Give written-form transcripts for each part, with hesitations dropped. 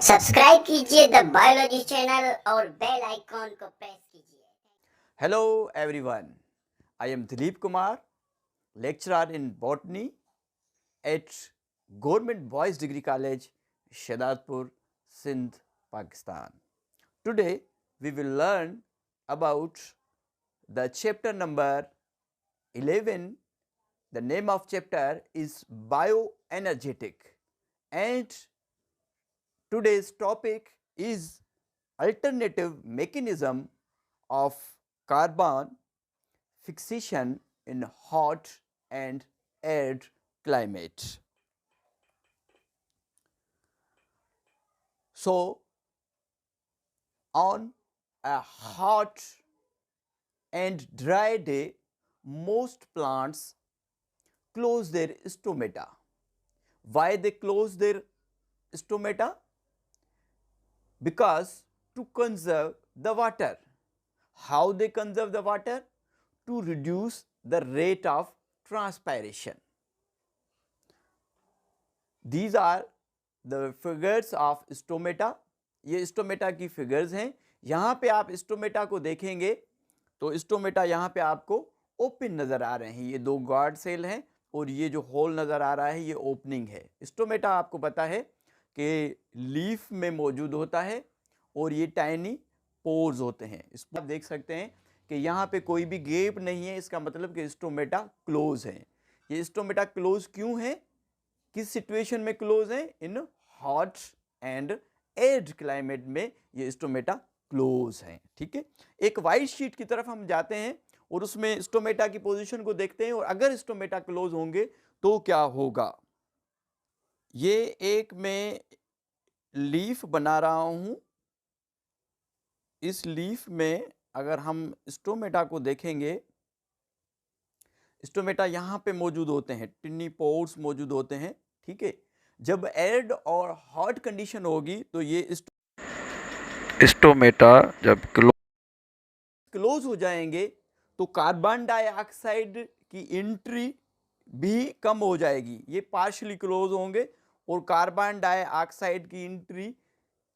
Subscribe कीजिए the biology channel और bell icon को प्रेस कीजिए। Hello everyone, I am Dilip Kumar, lecturer in botany at Government Boys Degree College, Shahadpur, Sindh, Pakistan. Today we will learn about the chapter number 11. The name of chapter is bioenergetic, and today's topic is alternative mechanism of carbon fixation in hot and arid climate. So, on a hot and dry day, most plants close their stomata. Why they close their stomata? Because to conserve the water. How they conserve the water? To reduce the rate of transpiration. These are the figures of stomata. ये stomata की figures हैं. यहाँ पे आप stomata को देखेंगे तो stomata यहाँ पे आपको ओपन नज़र आ रहे हैं. ये दो गार्ड सेल हैं और ये जो होल नज़र आ रहा है ये ओपनिंग है. स्टोमेटा आपको पता है कि लीफ में मौजूद होता है और ये टाइनी पोर्स होते हैं. इसको आप देख सकते हैं कि यहाँ पे कोई भी गैप नहीं है. इसका मतलब कि स्टोमेटा क्लोज है. ये स्टोमेटा क्लोज क्यों है? किस सिचुएशन में क्लोज है? In hot and arid climate में ये स्टोमेटा क्लोज हैं. ठीक है, एक वाइट शीट की तरफ हम जाते हैं और उसमें स्टोमेटा की पोजीशन को देखते हैं और अगर स्टोमेटा क्लोज होंगे तो क्या होगा. ये एक मैं लीफ बना रहा हूं. इस लीफ में अगर हम स्टोमेटा को देखेंगे, स्टोमेटा यहाँ पे मौजूद होते हैं, टिनी पोर्स मौजूद होते हैं. ठीक है, जब एरिड और हॉट कंडीशन होगी तो ये स्टोमेटा जब क्लोज हो जाएंगे तो कार्बन डाइऑक्साइड की एंट्री भी कम हो जाएगी. ये पार्शियली क्लोज होंगे और कार्बन डाइऑक्साइड की एंट्री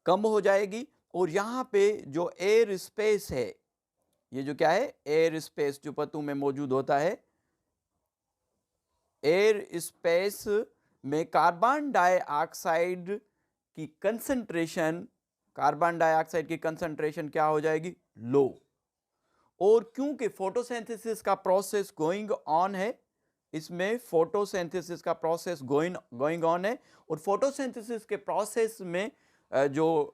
कम हो जाएगी और यहाँ पे जो एयर स्पेस है, ये जो क्या है, एयर स्पेस जो पत्तों में मौजूद होता है, एयर स्पेस में कार्बन डाइऑक्साइड की कंसंट्रेशन, कार्बन डाइऑक्साइड की कंसंट्रेशन क्या हो जाएगी? लो. और क्योंकि फोटोसिंथेसिस का प्रोसेस गोइंग ऑन है, इसमें फोटोसिंथेसिस का प्रोसेस गोइंग ऑन है और फोटोसिंथेसिस के प्रोसेस में जो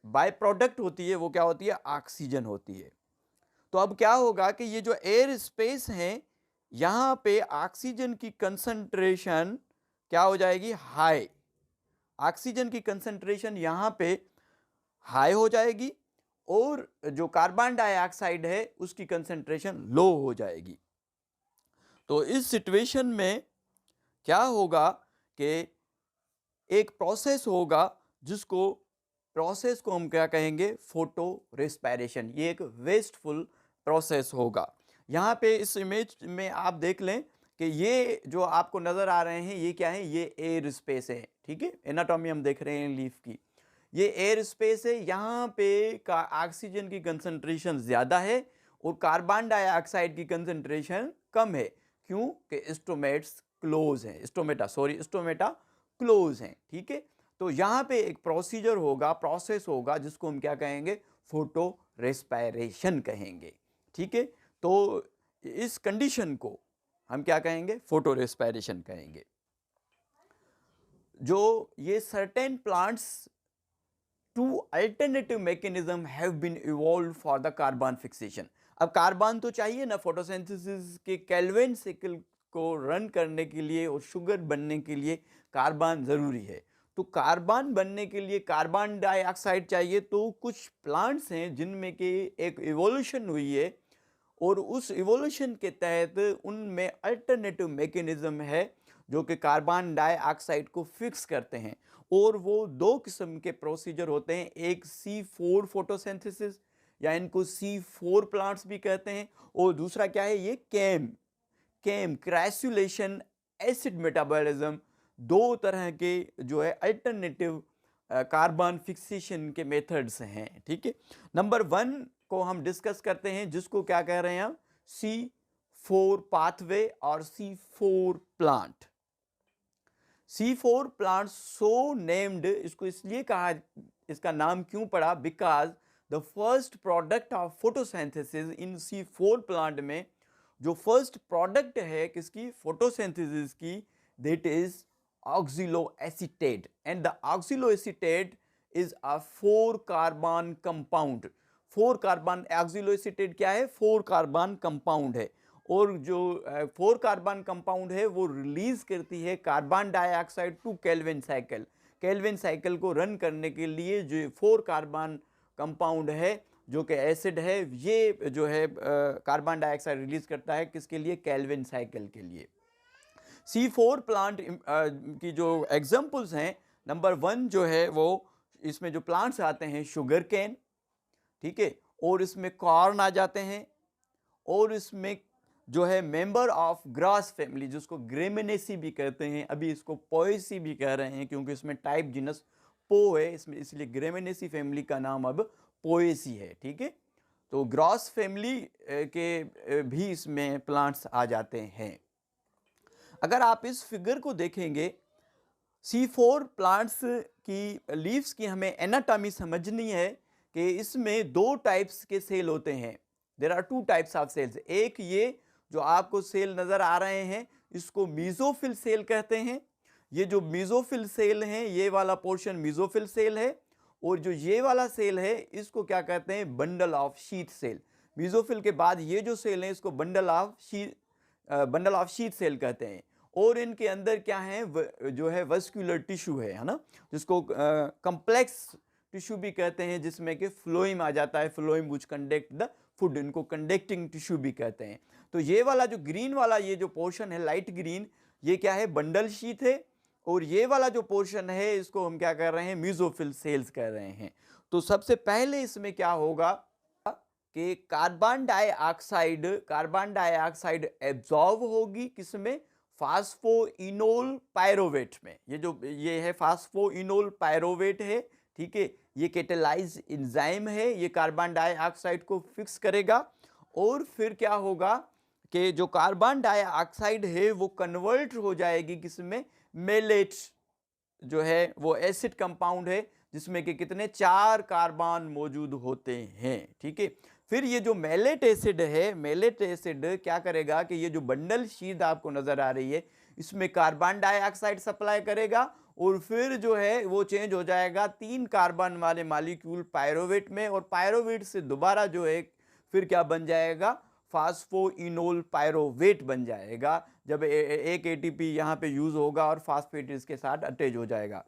बाय प्रोडक्ट होती है वो क्या होती है? ऑक्सीजन होती है. तो अब क्या होगा कि ये जो एयर स्पेस है यहाँ पे ऑक्सीजन की कंसंट्रेशन क्या हो जाएगी? हाई. ऑक्सीजन की कंसंट्रेशन यहाँ पे हाई हो जाएगी और जो कार्बन डाइऑक्साइड है उसकी कंसंट्रेशन लो हो जाएगी. तो इस सिचुएशन में क्या होगा कि एक प्रोसेस होगा जिसको प्रोसेस को हम क्या कहेंगे? Photo respiration. ये एक वेस्टफुल प्रोसेस होगा. यहाँ पे इस इमेज में आप देख लें कि ये जो आपको नजर आ रहे हैं ये क्या है? ये एयर स्पेस है. ठीक है, एनाटॉमी हम देख रहे हैं लीफ की. ये एयर स्पेस है. यहाँ पे का ऑक्सीजन की कंसंट्रेशन ज्यादा है और कार्बन डाइऑक्साइड की कंसंट्रेशन कम है. क्यों? कि स्टोमेट्स क्लोज है, स्टोमेटा क्लोज हैं. ठीक है, तो यहाँ पे एक प्रोसीजर होगा, प्रोसेस होगा जिसको हम क्या कहेंगे? फोटो रेस्पिरेशन कहेंगे. ठीक है, तो इस कंडीशन को हम क्या कहेंगे? फोटो रेस्पिरेशन कहेंगे. जो ये certain plants two alternative mechanism have been evolve for the carbon fixation. अब कार्बन तो चाहिए ना फोटोसिंथेसिस के केल्विन साइकिल को रन करने के लिए और शुगर बनने के लिए कार्बन जरूरी है. तो कार्बन बनने के लिए कार्बन डाइऑक्साइड चाहिए. तो कुछ प्लांट्स हैं जिनमें कि एक इवोल्यूशन हुई है और उस इवोल्यूशन के तहत उनमें अल्टरनेटिव मैकेनिज्म है जो कि कार्बन डाइऑक्साइड को फिक्स करते हैं. और वो दो किस्म के प्रोसीजर होते हैं. एक C4 फोटोसिंथेसिस या इनको C4 प्लांट्स भी कहते हैं और दूसरा क्या है? ये कैम क्रैसुलेशन एसिड मेटाबॉलिज्म. दो तरह के जो है अल्टरनेटिव कार्बन फिक्सेशन के मेथड्स हैं। ठीक है, नंबर 1 को हम डिस्कस करते हैं, जिसको क्या कह रहे हैं हम, C4 पाथवे और C4 plant. C4 plant so named, इसको इसलिए कहा, इसका नाम क्यों पड़ा, because the first product of photosynthesis in C4 plant में जो फर्स्ट प्रोडक्ट है किसकी, फोटोसिंथेसिस की, that is oxaloacetate, and the oxaloacetate is a 4 carbon compound। 4 carbon, oxaloacetate क्या है, 4 कार्बन कंपाउंड है, और जो 4 कार्बन कंपाउंड है वो रिलीज करती है carbon dioxide to Calvin cycle. Calvin cycle को रन करने के लिए जो 4 कार्बन कंपाउंड है जो कि एसिड है, ये जो है कार्बन डाइऑक्साइड रिलीज करता है किसके लिए, केल्विन साइकिल के लिए। C4 प्लांट की जो एग्जाम्पल्स हैं, नंबर 1 जो है वो, इसमें जो प्लांट्स आते हैं, शुगर कैन, ठीक है, और इसमें कॉर्न आ जाते हैं, और इसमें जो है मेंबर ऑफ ग्रास फैमिली, जिसको ग्रेमिनेसी भी कहते हैं, अभी इसको पोएसी भी कह रहे हैं क्योंकि इसमें टाइप जीनस पो है इसमें, इसलिए ग्रेमिनेसी फैमिली का नाम अब पोएसी है। ठीक है, तो ग्रास फैमिली के भी इसमें प्लांट्स आ जाते हैं। अगर आप इस फिगर को देखेंगे, C4 प्लांट्स की लीव्स की हमें एनाटॉमी समझनी है कि इसमें 2 टाइप्स के सेल होते हैं। There are 2 types of cells. एक ये जो आपको सेल नज़र आ रहे हैं, इसको मीजोफिल सेल कहते हैं। ये जो मीजोफिल सेल हैं, ये वाला पोर्शन मीजोफिल सेल है, और जो ये वाला सेल है इसको क्या कहते हैं, bundle of sheath cell. Mesophyll के बाद ये जो सेल है इसको बंडल ऑफ शीथ सेल कहते हैं। और इनके अंदर क्या है, जो है वस्कुलर टिश्यू है ना, जिसको कम्प्लेक्स टिश्यू भी कहते हैं, जिसमें कि फ्लोइम आ जाता है, phloem which conduct the food, इनको कंडक्टिंग टिश्यू भी कहते हैं। तो ये वाला जो ग्रीन वाला ये जो पोर्शन है, लाइट ग्रीन, ये क्या है, बंडल शीथ है, और ये वाला जो पोर्शन है इसको हम क्या कर रहे हैं, मीजोफिल सेल्स कह रहे हैं। तो सबसे पहले इसमें क्या होगा कि कार्बन डाइऑक्साइड एब्जॉर्ब होगी किसमें, फास्फोइनोल पायरोवेट में। ये है फास्फोइनोल पायरोवेट है, ठीक है, ये कैटालाइज एंजाइम है, ये कार्बन डाइऑक्साइड को फिक्स करेगा, और फिर क्या होगा कि जो कार्बन डाइऑक्साइड है वो कन्वर्ट हो जाएगी किसमें, मेलेट जो है वो एसिड कंपाउंड है, जिसमें कि कितने 4 कार्बन मौजूद होते हैं। ठीक है, फिर ये जो मेलेट एसिड है, मेलेट एसिड क्या करेगा कि ये जो बंडल शीट आपको नजर आ रही है, इसमें कार्बन डाइऑक्साइड सप्लाई करेगा, और फिर जो है वो चेंज हो जाएगा 3 कार्बन वाले मॉलिक्यूल पायरोवेट में, और पायरोवेट से दोबारा जो है फिर क्या बन जाएगा, फास्फोइनोल पायरोवेट बन जाएगा, जब एक एटीपी यहाँ पे यूज होगा और फास्फेट इसके साथ अटैच हो जाएगा।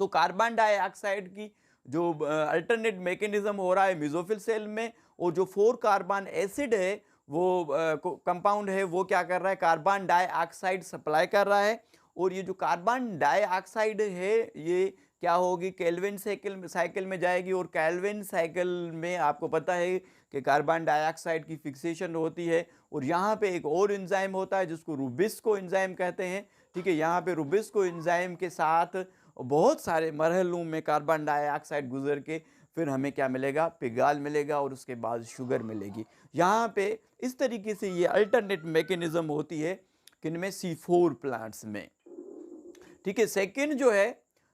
तो कार्बन डाइऑक्साइड की जो अल्टरनेट मैकेनिज्म हो रहा है मीजोफिल सेल में, और जो 4 कार्बन एसिड है वो कंपाउंड है, वो क्या कर रहा है, कार्बन डाइऑक्साइड सप्लाई कर रहा है, और ये जो कार्बन डाइऑक्साइड है ये क्या होगी, केल्विन साइकिल में जाएगी, और केल्विन साइकिल में आपको पता है कि कार्बन डाइऑक्साइड की फिक्सेशन होती है, और यहाँ पे एक और एंजाइम होता है जिसको रुबिस्को एंजाइम कहते हैं। ठीक है, यहाँ पे रुबिस्को एंजाइम के साथ बहुत सारे मरहलों में कार्बन डाइऑक्साइड गुजर के फिर हमें क्या मिलेगा, पिगाल मिलेगा, और उसके बाद शुगर मिलेगी। यहाँ पे इस तरीके से ये अल्टरनेट मैकेनिज्म होती है किनमें, C4 प्लांट्स में। ठीक है,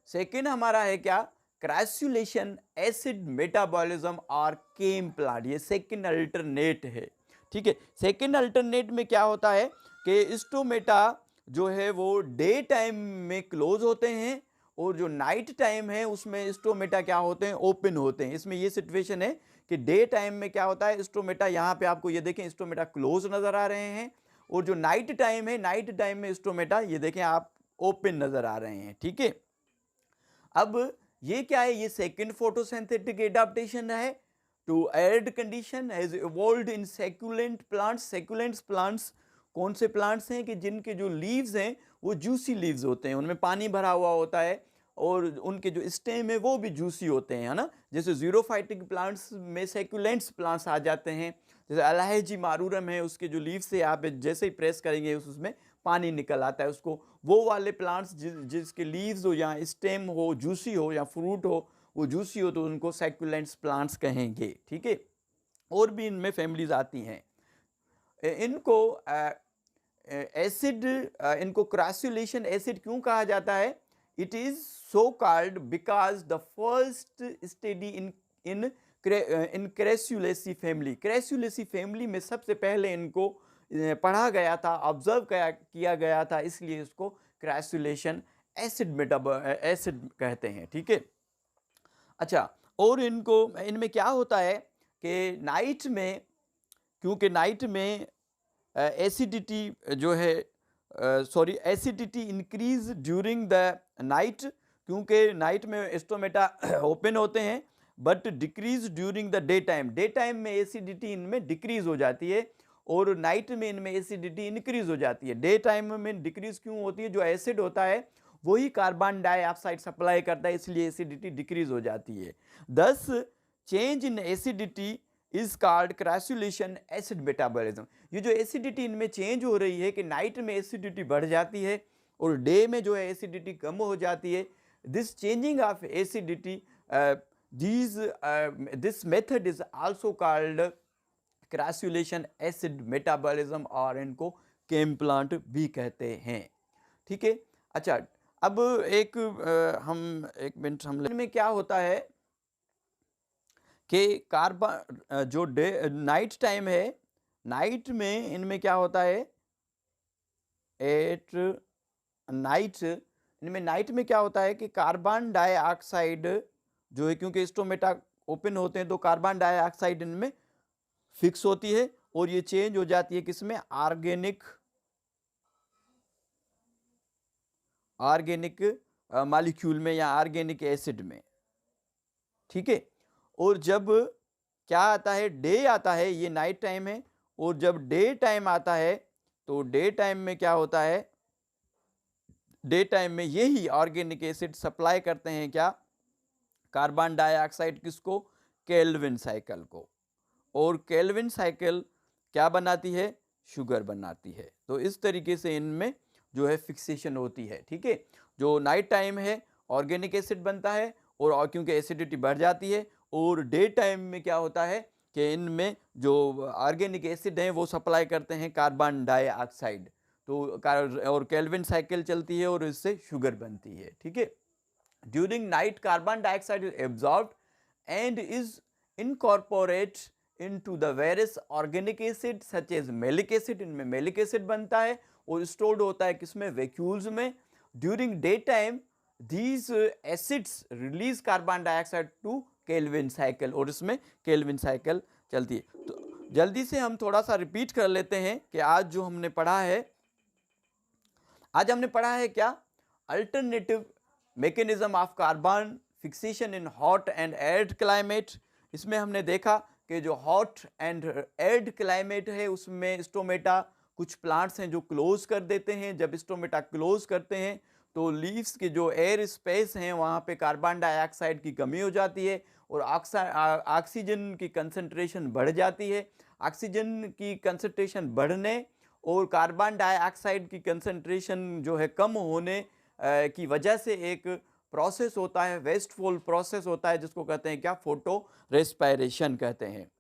सेकेंड हमारा है क्या, क्रैसुलेशन एसिड मेटाबॉलिज्म और केम प्लांट, ये सेकेंड अल्टरनेट है। ठीक है, सेकेंड अल्टरनेट में क्या होता है कि स्टोमेटा जो है वो डे टाइम में क्लोज होते हैं, और जो नाइट टाइम है उसमें स्टोमेटा क्या होते हैं, ओपन होते हैं। इसमें ये सिचुएशन है कि डे टाइम में क्या होता है, स्टोमेटा, यहाँ पे आपको ये देखें स्टोमेटा क्लोज नजर आ रहे हैं, और जो नाइट टाइम है, नाइट टाइम में स्टोमेटा ये देखें आप ओपन नजर आ रहे हैं। ठीक है, अब ये क्या है, ये सेकंड फोटोसिंथेटिक एडाप्टेशन है to arid condition has evolved in succulent plants. Succulents plants कौन से प्लांट्स हैं कि जिनके जो लीव्स हैं वो जूसी लीव्स होते हैं, उनमें पानी भरा हुआ होता है, और उनके जो स्टेम है वो भी जूसी होते हैं, है ना। जैसे जीरोफाइटिक प्लांट्स में सैकुलेंट्स प्लांट्स आ जाते हैं, जैसे अलाहेजी मारूरम है, उसके जो लीव्स है आप जैसे ही प्रेस करेंगे उसमें पानी निकल आता है उसको, वो वाले प्लांट्स जिसके लीव्स हो या स्टेम हो जूसी हो या फ्रूट हो वो जूसी हो तो उनको सैकुलेंट्स प्लांट्स कहेंगे, ठीक है। और भी इनमें फैमिलीज आती हैं। इनको एसिड, इनको क्रैसुलेशन एसिड क्यों कहा जाता है? It is so called because the first study in crassulaceae family, crassulaceae family में सबसे पहले इनको पढ़ा गया था, ऑब्जर्व किया गया था, इसलिए इसको क्रैसुलेशन एसिड कहते हैं, ठीक है। अच्छा, और इनमें क्या होता है कि नाइट में, क्योंकि नाइट में एसिडिटी जो है acidity increase during the night, क्योंकि नाइट में स्टोमेटा ओपन होते हैं, but decrease during the day time, day time में एसिडिटी इनमें डिक्रीज हो जाती है और नाइट में इनमें एसिडिटी इंक्रीज हो जाती है। डे टाइम में डिक्रीज क्यों होती है? जो एसिड होता है वही कार्बन डाइऑक्साइड सप्लाई करता है, इसलिए एसिडिटी डिक्रीज हो जाती है। This change in acidity is called crassulacean acid metabolism. ये जो एसिडिटी इनमें चेंज हो रही है कि नाइट में एसिडिटी बढ़ जाती है और डे में जो है एसिडिटी कम हो जाती है, this changing of acidity, this method is also called crassulacean acid metabolism, और इनको केम प्लांट भी कहते हैं, ठीक है। अच्छा, अब हम एक मिनट में क्या होता है कि कार्बन जो डे नाइट टाइम है, नाइट में इनमें क्या होता है, एट नाइट इनमें नाइट में क्या होता है कि कार्बन डाइऑक्साइड जो है, क्योंकि स्टोमेटा ओपन होते हैं तो कार्बन डाइऑक्साइड इनमें फिक्स होती है और ये चेंज हो जाती है किसमें? ऑर्गेनिक मॉलिक्यूल में या ऑर्गेनिक एसिड में, ठीक है। और जब क्या आता है, डे आता है, ये नाइट टाइम है, और जब डे टाइम आता है तो डे टाइम में क्या होता है, डे टाइम में यही ऑर्गेनिक एसिड सप्लाई करते हैं क्या? कार्बन डाइऑक्साइड किसको? केल्विन साइकिल को। और केल्विन साइकिल क्या बनाती है? शुगर बनाती है। तो इस तरीके से इनमें जो है फिक्सेशन होती है, ठीक है। जो नाइट टाइम है ऑर्गेनिक एसिड बनता है और क्योंकि एसिडिटी बढ़ जाती है, और डे टाइम में क्या होता है कि इनमें जो ऑर्गेनिक एसिड हैं वो सप्लाई करते हैं कार्बन डाइऑक्साइड, तो और केल्विन साइकिल चलती है और इससे शुगर बनती है, ठीक है। During night carbon dioxide is absorbed and is incorporate into the various organic acid such as malic acid, इनमें malic acid बनता है और stored होता है किसमें? वैक्यूल्स में। During daytime these acids release carbon dioxide to Kelvin cycle, और इसमें Kelvin cycle चलती है। तो जल्दी से हम थोड़ा सा रिपीट कर लेते हैं कि आज जो हमने पढ़ा है, आज हमने पढ़ा है क्या? Alternative mechanism of carbon fixation in hot and arid climate. इसमें हमने देखा कि जो हॉट एंड एरिड क्लाइमेट है उसमें स्टोमेटा, कुछ प्लांट्स हैं जो क्लोज कर देते हैं। जब स्टोमेटा क्लोज करते हैं तो लीव्स के जो एयर स्पेस हैं वहाँ पे कार्बन डाइऑक्साइड की कमी हो जाती है और ऑक्सीजन की कंसंट्रेशन बढ़ जाती है। ऑक्सीजन की कंसंट्रेशन बढ़ने और कार्बन डाइऑक्साइड की कंसंट्रेशन जो है कम होने की वजह से एक प्रोसेस होता है, वेस्टफॉल प्रोसेस होता है, जिसको कहते हैं क्या? फोटो रेस्पायरेशन कहते हैं।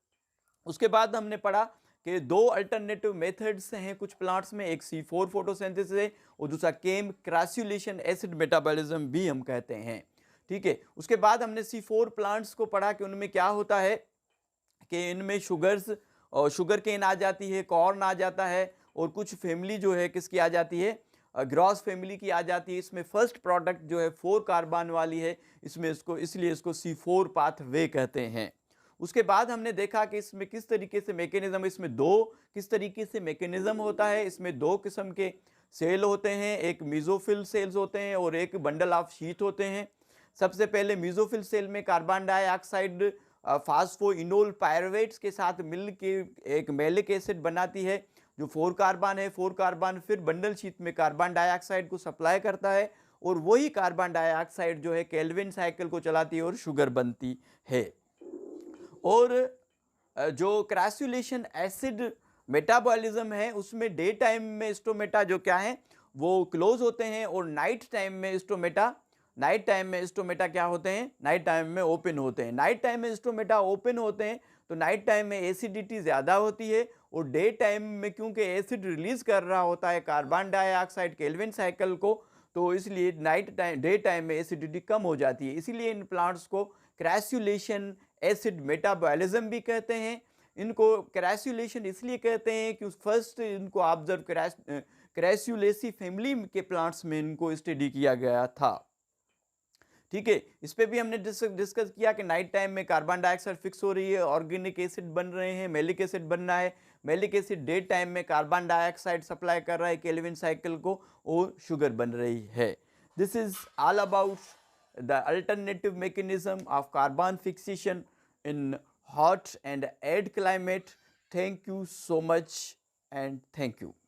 उसके बाद हमने पढ़ा कि दो अल्टरनेटिव मेथड्स हैं कुछ प्लांट्स में, एक C4 फोटोसिंथेसिस है और दूसरा केम क्रैसुलेशन एसिड मेटाबॉलिज्म भी हम कहते हैं, ठीक है। उसके बाद हमने C4 प्लांट्स को पढ़ा कि उनमें क्या होता है कि इनमें शुगर केन आ जाती है, कॉर्न आ जाता है, और कुछ फैमिली जो है किसकी आ जाती है? ग्रॉस फैमिली की आ जाती है। इसमें फर्स्ट प्रोडक्ट जो है 4 कार्बन वाली है, इसमें इसलिए इसको C4 पाथवे कहते हैं। उसके बाद हमने देखा कि इसमें किस तरीके से मैकेनिज्म, इसमें किस तरीके से मैकेनिज्म होता है। इसमें 2 किस्म के सेल होते हैं, एक मीजोफिल सेल्स होते हैं और एक बंडल ऑफ शीट होते हैं। सबसे पहले मीजोफिल सेल में कार्बन डाइऑक्साइड फास्फोइनोल पायरुवेट्स के साथ मिल के एक मैलिक एसिड बनाती है जो 4 कार्बन है। 4 कार्बन फिर बंडल शीट में कार्बन डाइऑक्साइड को सप्लाई करता है और वही कार्बन डाइऑक्साइड जो है केल्विन साइकिल को चलाती है और शुगर बनती है। और जो क्रैसुलेशन एसिड मेटाबॉलिज्म है उसमें डे टाइम में स्टोमेटा जो क्या है वो क्लोज होते हैं और नाइट टाइम में स्टोमेटा क्या होते हैं, नाइट टाइम में ओपन होते हैं। नाइट टाइम में स्टोमेटा ओपन होते हैं तो नाइट टाइम में एसिडिटी ज़्यादा होती है और डे टाइम में क्योंकि एसिड रिलीज कर रहा होता है कार्बन डाइऑक्साइड केल्विन साइकिल को, तो इसलिए डे टाइम में एसिडिटी कम हो जाती है। इसीलिए इन प्लांट्स को क्रैसुलेशन एसिड मेटाबॉलिज्म भी कहते हैं। इनको क्रैसुलेशन इसलिए कहते हैं कि फर्स्ट इनको ऑब्जर्व क्रैसुलेसी फैमिली के प्लांट्स में इनको स्टडी किया गया था। ठीक है, इस पे भी हमने डिस्कस किया कि नाइट टाइम में कार्बन डाइऑक्साइड फिक्स हो रही है, ऑर्गेनिक एसिड बन रहे हैं, मेलिक एसिड बन रहा है। मेलिक एसिड डे टाइम में कार्बन डाइऑक्साइड सप्लाई कर रहा है केल्विन साइकिल को और शुगर बन रही है। This is all about the alternative mechanism of carbon fixation in hot and arid climate. Thank you so much and thank you.